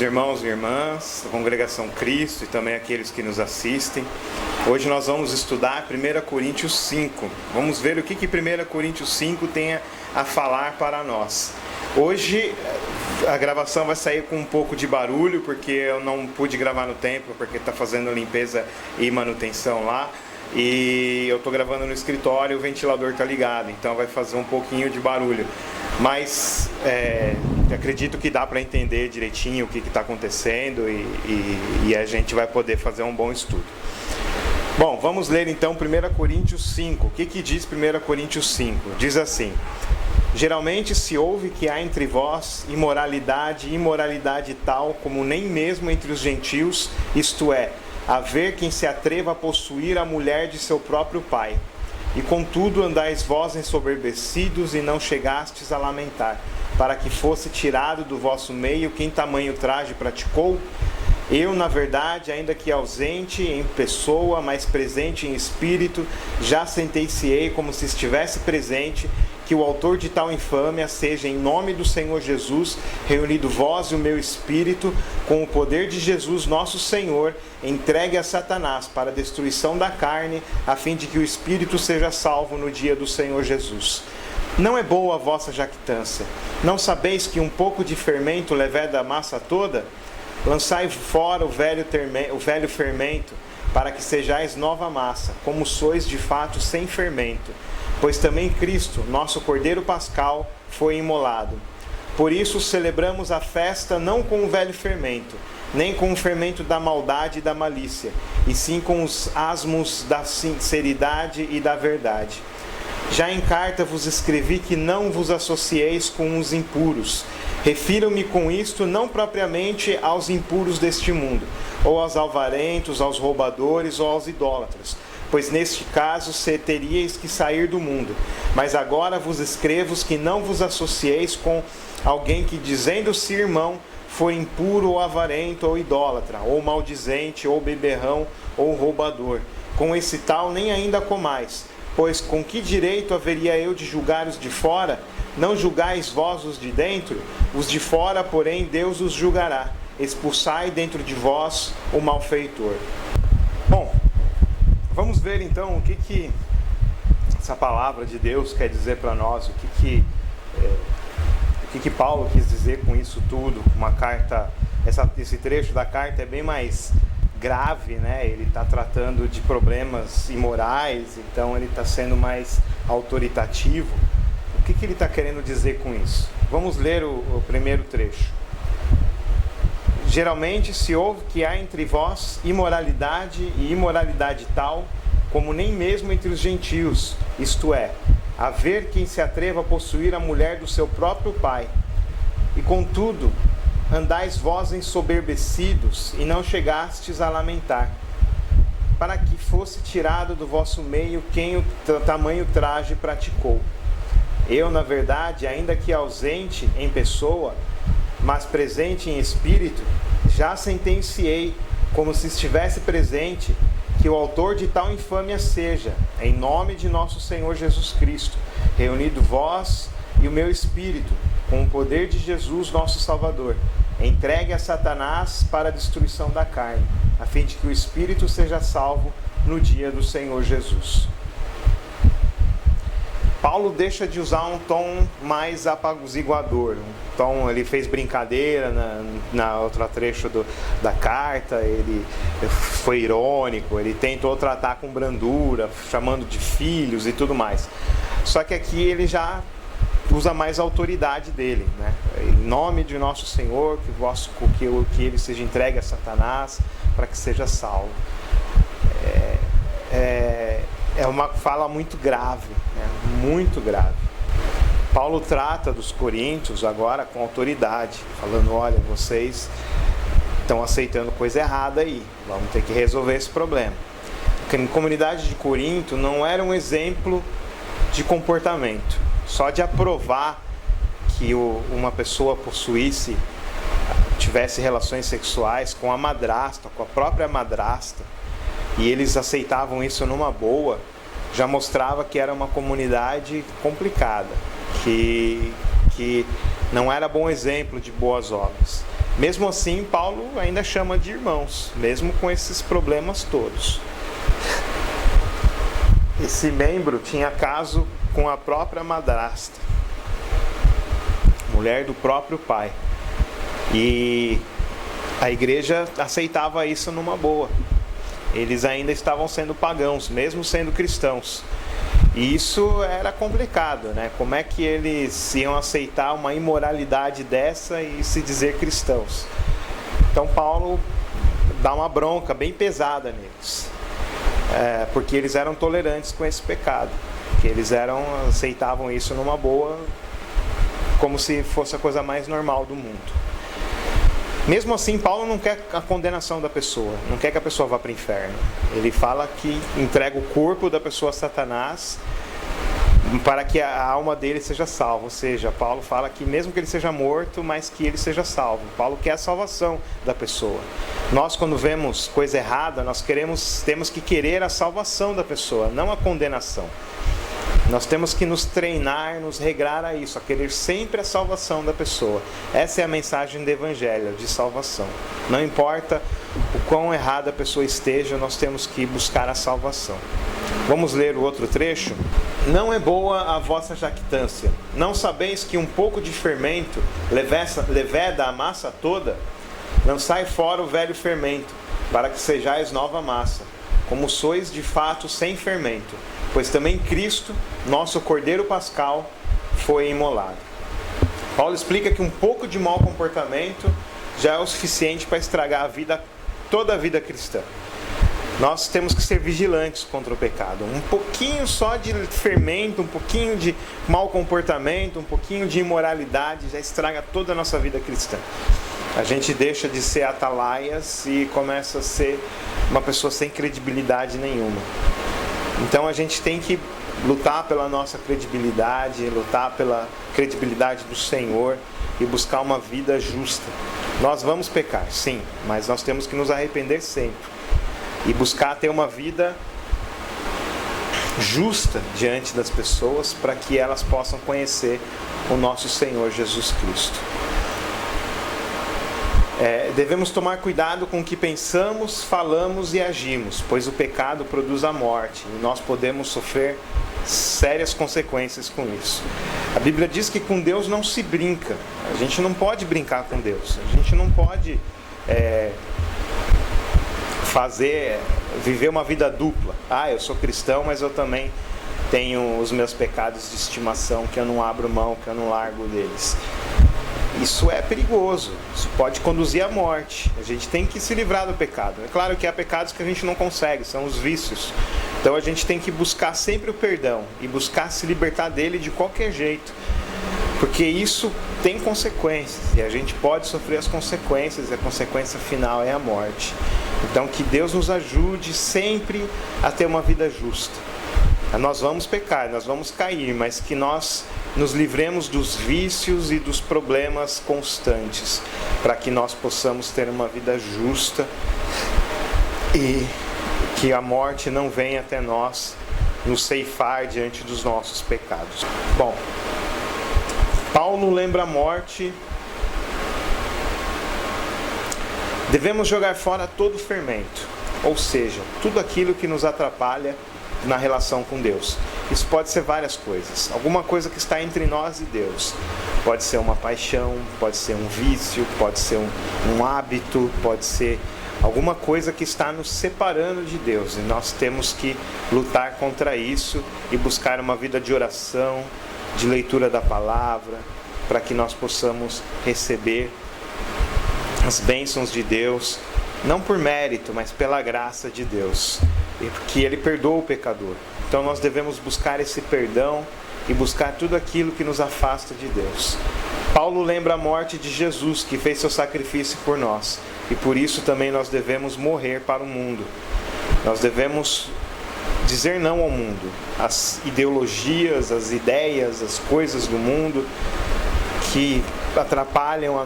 Meus irmãos e irmãs da Congregação Cristo e também aqueles que nos assistem, hoje nós vamos estudar 1 Coríntios 5. Vamos ver o que 1 Coríntios 5 tem a falar para nós. Hoje a gravação vai sair com um pouco de barulho, porque eu não pude gravar no templo, porque está fazendo limpeza e manutenção lá. E eu estou gravando no escritório e o ventilador está ligado, então vai fazer um pouquinho de barulho. Mas acredito que dá para entender direitinho o que está acontecendo e a gente vai poder fazer um bom estudo. Bom, vamos ler então 1 Coríntios 5. O que diz 1 Coríntios 5? Diz assim: geralmente se ouve que há entre vós imoralidade tal como nem mesmo entre os gentios, isto é, haver quem se atreva a possuir a mulher de seu próprio pai. E contudo andais vós ensoberbecidos e não chegastes a lamentar, para que fosse tirado do vosso meio quem tamanho traje praticou? Eu, na verdade, ainda que ausente em pessoa, mas presente em espírito, já sentenciei como se estivesse presente, que o autor de tal infâmia seja, em nome do Senhor Jesus, reunido vós e o meu espírito, com o poder de Jesus nosso Senhor, entregue a Satanás para a destruição da carne, a fim de que o espírito seja salvo no dia do Senhor Jesus. Não é boa a vossa jactância. Não sabeis que um pouco de fermento leveda a massa toda? Lançai fora o velho fermento, para que sejais nova massa, como sois de fato sem fermento. Pois também Cristo, nosso Cordeiro Pascal, foi imolado. Por isso celebramos a festa não com o velho fermento, nem com o fermento da maldade e da malícia, e sim com os asmos da sinceridade e da verdade. Já em carta vos escrevi que não vos associeis com os impuros. Refiro-me com isto não propriamente aos impuros deste mundo, ou aos alvarentos, aos roubadores ou aos idólatras, pois neste caso teríeis que sair do mundo. Mas agora vos escrevo que não vos associeis com alguém que, dizendo-se irmão, for impuro ou avarento ou idólatra, ou maldizente, ou beberrão, ou roubador. Com esse tal nem ainda comais, pois com que direito haveria eu de julgar os de fora? Não julgais vós os de dentro? Os de fora, porém, Deus os julgará. Expulsai dentro de vós o malfeitor. Bom, vamos ver então o que essa palavra de Deus quer dizer para nós, o que Paulo quis dizer com isso tudo. Uma carta, esse trecho da carta é bem mais grave, né? Ele está tratando de problemas imorais, então ele está sendo mais autoritativo. O que ele está querendo dizer com isso? Vamos ler o primeiro trecho. Geralmente se ouve que há entre vós imoralidade e imoralidade tal, como nem mesmo entre os gentios, isto é, haver quem se atreva a possuir a mulher do seu próprio pai. E contudo, andais vós ensoberbecidos e não chegastes a lamentar, para que fosse tirado do vosso meio quem o tamanho traje praticou. Eu, na verdade, ainda que ausente em pessoa, mas presente em espírito, já sentenciei, como se estivesse presente, que o autor de tal infâmia seja, em nome de nosso Senhor Jesus Cristo, reunido vós e o meu espírito, com o poder de Jesus nosso Salvador, entregue a Satanás para a destruição da carne, a fim de que o espírito seja salvo no dia do Senhor Jesus. Paulo deixa de usar um tom mais apaziguador, ele fez brincadeira na outra trecho da carta, ele foi irônico, ele tentou tratar com brandura, chamando de filhos e tudo mais. Só que aqui ele já usa mais a autoridade dele, né? Em nome de nosso Senhor, que ele seja entregue a Satanás para que seja salvo. É uma fala muito grave, né? Muito grave. Paulo trata dos coríntios agora com autoridade, falando: olha, vocês estão aceitando coisa errada aí, vamos ter que resolver esse problema. Porque a comunidade de Corinto não era um exemplo de comportamento. Só de aprovar que uma pessoa tivesse relações sexuais com a madrasta, com a própria madrasta, e eles aceitavam isso numa boa, já mostrava que era uma comunidade complicada, que não era bom exemplo de boas obras. Mesmo assim, Paulo ainda chama de irmãos, mesmo com esses problemas todos. Esse membro tinha caso com a própria madrasta, mulher do próprio pai. E a igreja aceitava isso numa boa. Eles ainda estavam sendo pagãos, mesmo sendo cristãos. E isso era complicado, né? Como é que eles iam aceitar uma imoralidade dessa e se dizer cristãos? Então Paulo dá uma bronca bem pesada neles, porque eles eram tolerantes com esse pecado, que eles aceitavam isso numa boa, como se fosse a coisa mais normal do mundo. Mesmo assim, Paulo não quer a condenação da pessoa, não quer que a pessoa vá para o inferno. Ele fala que entrega o corpo da pessoa a Satanás para que a alma dele seja salva. Ou seja, Paulo fala que mesmo que ele seja morto, mas que ele seja salvo. Paulo quer a salvação da pessoa. Nós, quando vemos coisa errada, temos que querer a salvação da pessoa, não a condenação. Nós temos que nos treinar, nos regrar a isso, a querer sempre a salvação da pessoa. Essa é a mensagem do Evangelho, de salvação. Não importa o quão errada a pessoa esteja, nós temos que buscar a salvação. Vamos ler o outro trecho? Não é boa a vossa jactância. Não sabeis que um pouco de fermento leveda a massa toda? Lançai fora o velho fermento, para que sejais nova massa, como sois de fato sem fermento. Pois também Cristo, nosso Cordeiro Pascal, foi imolado. Paulo explica que um pouco de mau comportamento já é o suficiente para estragar toda a vida cristã. Nós temos que ser vigilantes contra o pecado. Um pouquinho só de fermento, um pouquinho de mau comportamento, um pouquinho de imoralidade já estraga toda a nossa vida cristã. A gente deixa de ser atalaias e começa a ser uma pessoa sem credibilidade nenhuma. Então a gente tem que lutar pela nossa credibilidade, lutar pela credibilidade do Senhor e buscar uma vida justa. Nós vamos pecar, sim, mas nós temos que nos arrepender sempre e buscar ter uma vida justa diante das pessoas para que elas possam conhecer o nosso Senhor Jesus Cristo. Devemos tomar cuidado com o que pensamos, falamos e agimos, pois o pecado produz a morte e nós podemos sofrer sérias consequências com isso. A Bíblia diz que com Deus não se brinca. A gente não pode brincar com Deus. A gente não pode viver uma vida dupla. Eu sou cristão, mas eu também tenho os meus pecados de estimação que eu não abro mão, que eu não largo deles. Isso é perigoso, isso pode conduzir à morte. A gente tem que se livrar do pecado. É claro que há pecados que a gente não consegue, são os vícios. Então a gente tem que buscar sempre o perdão e buscar se libertar dele de qualquer jeito, porque isso tem consequências e a gente pode sofrer as consequências, e a consequência final é a morte. Então que Deus nos ajude sempre a ter uma vida justa. Nós vamos pecar, nós vamos cair, mas que nós nos livremos dos vícios e dos problemas constantes, para que nós possamos ter uma vida justa e que a morte não venha até nós nos ceifar diante dos nossos pecados. Bom, Paulo lembra a morte. Devemos jogar fora todo o fermento, ou seja, tudo aquilo que nos atrapalha na relação com Deus. Isso pode ser várias coisas. Alguma coisa que está entre nós e Deus. Pode ser uma paixão, pode ser um vício, pode ser um hábito, pode ser alguma coisa que está nos separando de Deus. E nós temos que lutar contra isso e buscar uma vida de oração, de leitura da palavra, para que nós possamos receber as bênçãos de Deus, não por mérito, mas pela graça de Deus, porque Ele perdoa o pecador. Então nós devemos buscar esse perdão e buscar tudo aquilo que nos afasta de Deus. Paulo lembra a morte de Jesus, que fez seu sacrifício por nós, e por isso também nós devemos morrer para o mundo. Nós devemos dizer não ao mundo, às ideologias, às ideias, às coisas do mundo que atrapalham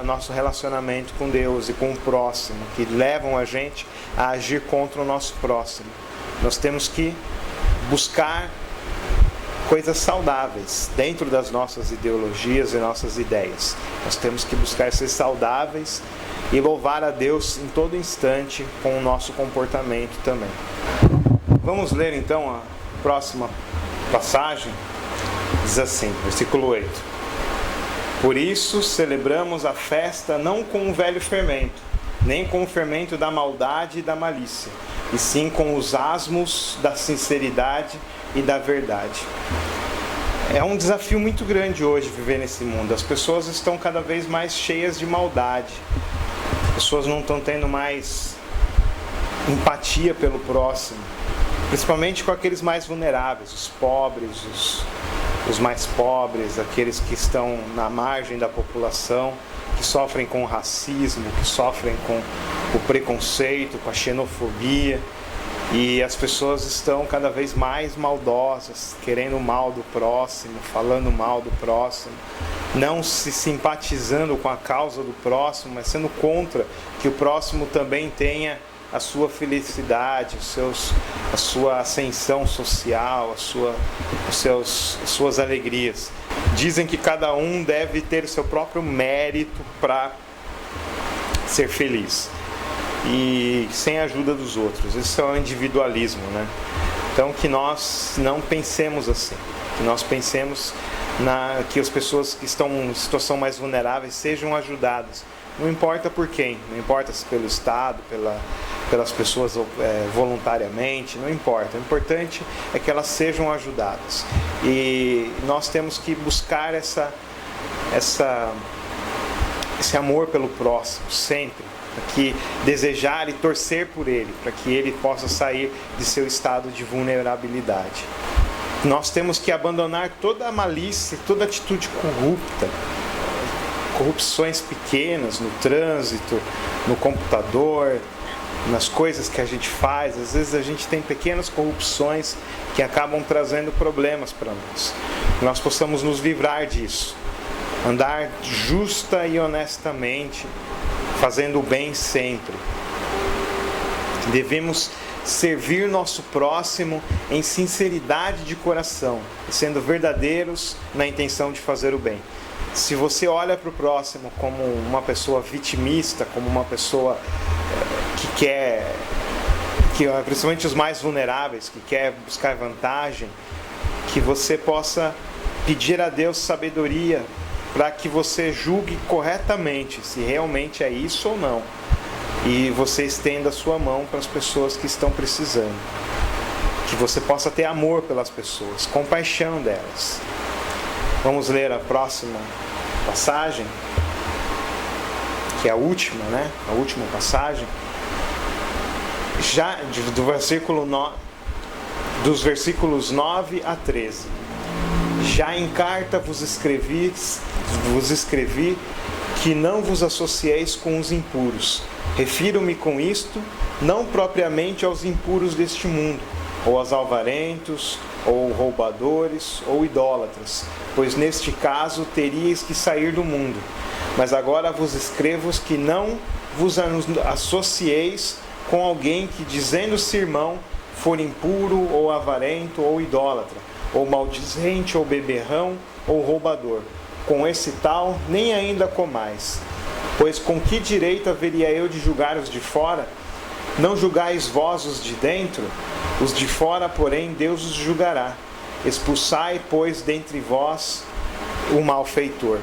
nosso relacionamento com Deus e com o próximo, que levam a gente a agir contra o nosso próximo. Nós temos que buscar coisas saudáveis dentro das nossas ideologias e nossas ideias. Nós temos que buscar ser saudáveis e louvar a Deus em todo instante com o nosso comportamento também. Vamos ler então a próxima passagem. Diz assim, versículo 8: Por isso celebramos a festa não com o velho fermento, nem com o fermento da maldade e da malícia, e sim com os asmos da sinceridade e da verdade. É um desafio muito grande hoje viver nesse mundo. As pessoas estão cada vez mais cheias de maldade. As pessoas não estão tendo mais empatia pelo próximo, principalmente com aqueles mais vulneráveis, os pobres, os mais pobres, aqueles que estão na margem da população, que sofrem com o racismo, que sofrem com o preconceito, com a xenofobia. E as pessoas estão cada vez mais maldosas, querendo o mal do próximo, falando mal do próximo, não se simpatizando com a causa do próximo, mas sendo contra que o próximo também tenha a sua felicidade, a sua ascensão social, as suas alegrias. Dizem que cada um deve ter o seu próprio mérito para ser feliz, e sem a ajuda dos outros. Isso é o individualismo, né? Então que nós não pensemos assim, que nós pensemos que as pessoas que estão em situação mais vulneráveis sejam ajudadas. Não importa por quem, não importa se pelo Estado, pelas pessoas voluntariamente, não importa. O importante é que elas sejam ajudadas. E nós temos que buscar esse amor pelo próximo, sempre. Para que desejar e torcer por ele, para que ele possa sair de seu estado de vulnerabilidade. Nós temos que abandonar toda a malícia, toda atitude corrupta, corrupções pequenas no trânsito, no computador, nas coisas que a gente faz. Às vezes a gente tem pequenas corrupções que acabam trazendo problemas para nós. Que nós possamos nos livrar disso, andar justa e honestamente, fazendo o bem sempre. Devemos servir nosso próximo em sinceridade de coração, sendo verdadeiros na intenção de fazer o bem. Se você olha para o próximo como uma pessoa vitimista, como uma pessoa principalmente os mais vulneráveis, que quer buscar vantagem, que você possa pedir a Deus sabedoria para que você julgue corretamente se realmente é isso ou não, e você estenda a sua mão para as pessoas que estão precisando, que você possa ter amor pelas pessoas, compaixão delas. Vamos ler a próxima passagem, que é a última, né? A última passagem, já dos versículos 9 a 13. Já em carta vos escrevi que não vos associeis com os impuros. Refiro-me com isto não propriamente aos impuros deste mundo, ou aos avarentos, ou roubadores, ou idólatras, pois neste caso teríeis que sair do mundo. Mas agora vos escrevo que não vos associeis com alguém que, dizendo-se irmão, for impuro, ou avarento, ou idólatra, ou maldizente, ou beberrão, ou roubador. Com esse tal, nem ainda comais. Pois com que direito haveria eu de julgar os de fora? Não julgais vós os de dentro? Os de fora, porém, Deus os julgará. Expulsai, pois, dentre vós o malfeitor.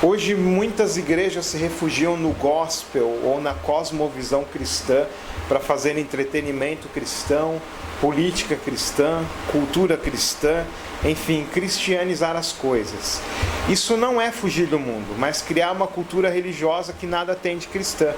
Hoje muitas igrejas se refugiam no gospel ou na cosmovisão cristã para fazer entretenimento cristão, política cristã, cultura cristã, enfim, cristianizar as coisas. Isso não é fugir do mundo, mas criar uma cultura religiosa que nada tem de cristã.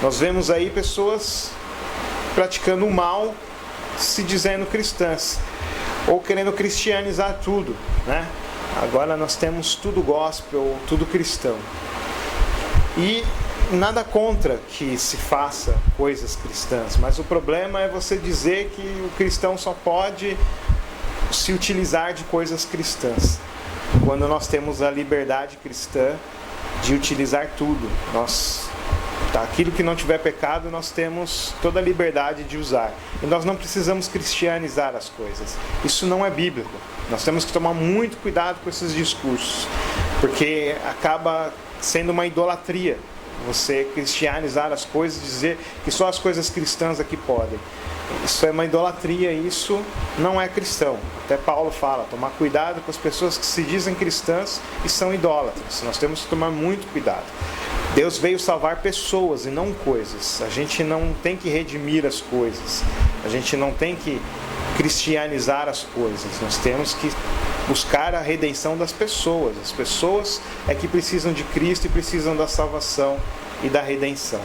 Nós vemos aí pessoas praticando o mal, se dizendo cristãs, ou querendo cristianizar tudo, né? Agora nós temos tudo gospel, tudo cristão. E nada contra que se faça coisas cristãs, mas o problema é você dizer que o cristão só pode se utilizar de coisas cristãs, quando nós temos a liberdade cristã de utilizar tudo. Aquilo que não tiver pecado, nós temos toda a liberdade de usar. E nós não precisamos cristianizar as coisas. Isso não é bíblico. Nós temos que tomar muito cuidado com esses discursos, porque acaba sendo uma idolatria você cristianizar as coisas e dizer que só as coisas cristãs aqui podem. Isso é uma idolatria, isso não é cristão. Até Paulo fala, tomar cuidado com as pessoas que se dizem cristãs e são idólatras. Nós temos que tomar muito cuidado. Deus veio salvar pessoas e não coisas. A gente não tem que redimir as coisas. A gente não tem que cristianizar as coisas. Nós temos que buscar a redenção das pessoas. As pessoas é que precisam de Cristo e precisam da salvação e da redenção.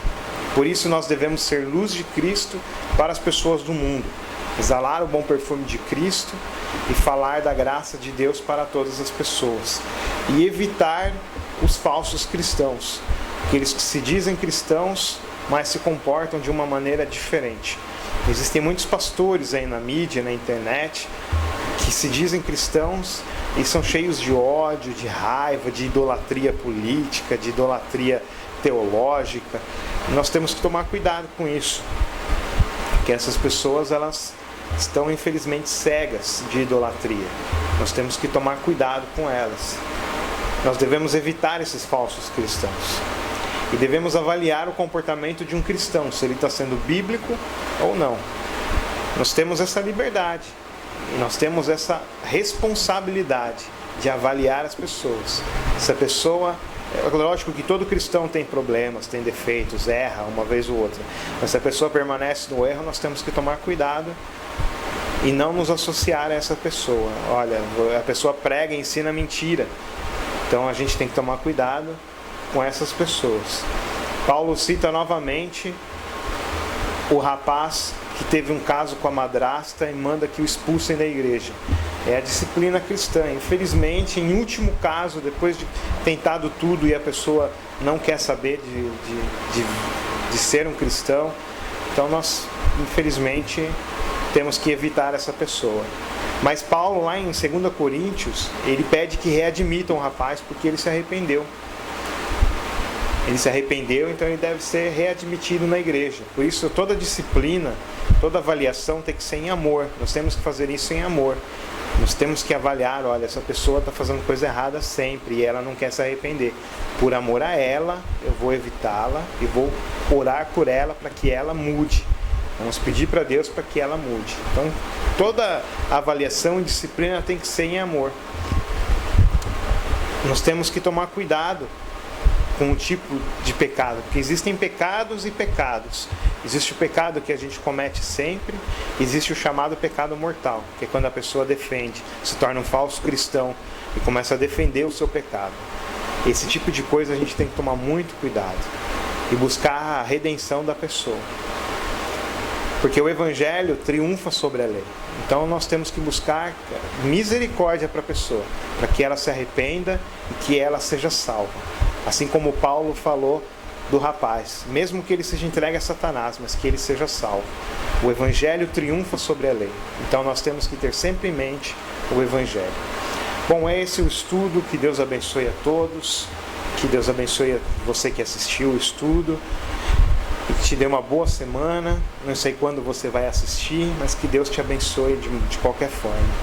Por isso nós devemos ser luz de Cristo para as pessoas do mundo. Exalar o bom perfume de Cristo e falar da graça de Deus para todas as pessoas. E evitar os falsos cristãos. Aqueles que se dizem cristãos, mas se comportam de uma maneira diferente. Existem muitos pastores aí na mídia, na internet, que se dizem cristãos e são cheios de ódio, de raiva, de idolatria política, de idolatria teológica. Nós temos que tomar cuidado com isso, porque essas pessoas elas estão infelizmente cegas de idolatria. Nós temos que tomar cuidado com elas. Nós devemos evitar esses falsos cristãos e devemos avaliar o comportamento de um cristão, se ele está sendo bíblico ou não. Nós temos essa liberdade e nós temos essa responsabilidade de avaliar as pessoas. Se a pessoa... É lógico que todo cristão tem problemas, tem defeitos, erra uma vez ou outra. Mas se a pessoa permanece no erro, nós temos que tomar cuidado e não nos associar a essa pessoa. Olha, a pessoa prega e ensina mentira. Então a gente tem que tomar cuidado com essas pessoas. Paulo cita novamente o rapaz que teve um caso com a madrasta e manda que o expulsem da igreja. É a disciplina cristã. Infelizmente, em último caso, depois de tentado tudo e a pessoa não quer saber de ser um cristão, então nós, infelizmente, temos que evitar essa pessoa. Mas Paulo, lá em 2 Coríntios, ele pede que readmitam o rapaz porque ele se arrependeu. Ele se arrependeu, então ele deve ser readmitido na igreja. Por isso, toda disciplina, toda avaliação tem que ser em amor. Nós temos que fazer isso em amor. Nós temos que avaliar, olha, essa pessoa está fazendo coisa errada sempre e ela não quer se arrepender. Por amor a ela, eu vou evitá-la e vou orar por ela para que ela mude. Vamos pedir para Deus para que ela mude. Então, toda avaliação e disciplina tem que ser em amor. Nós temos que tomar cuidado com o tipo de pecado, porque existem pecados e pecados. Existe o pecado que a gente comete sempre, existe o chamado pecado mortal, que é quando a pessoa defende, se torna um falso cristão e começa a defender o seu pecado. Esse tipo de coisa a gente tem que tomar muito cuidado e buscar a redenção da pessoa, porque o Evangelho triunfa sobre a lei. Então nós temos que buscar misericórdia para a pessoa, para que ela se arrependa e que ela seja salva. Assim como Paulo falou do rapaz, mesmo que ele seja entregue a Satanás, mas que ele seja salvo. O Evangelho triunfa sobre a lei. Então nós temos que ter sempre em mente o Evangelho. Bom, é esse o estudo. Que Deus abençoe a todos. Que Deus abençoe a você que assistiu o estudo. E que te dê uma boa semana. Não sei quando você vai assistir, mas que Deus te abençoe de qualquer forma.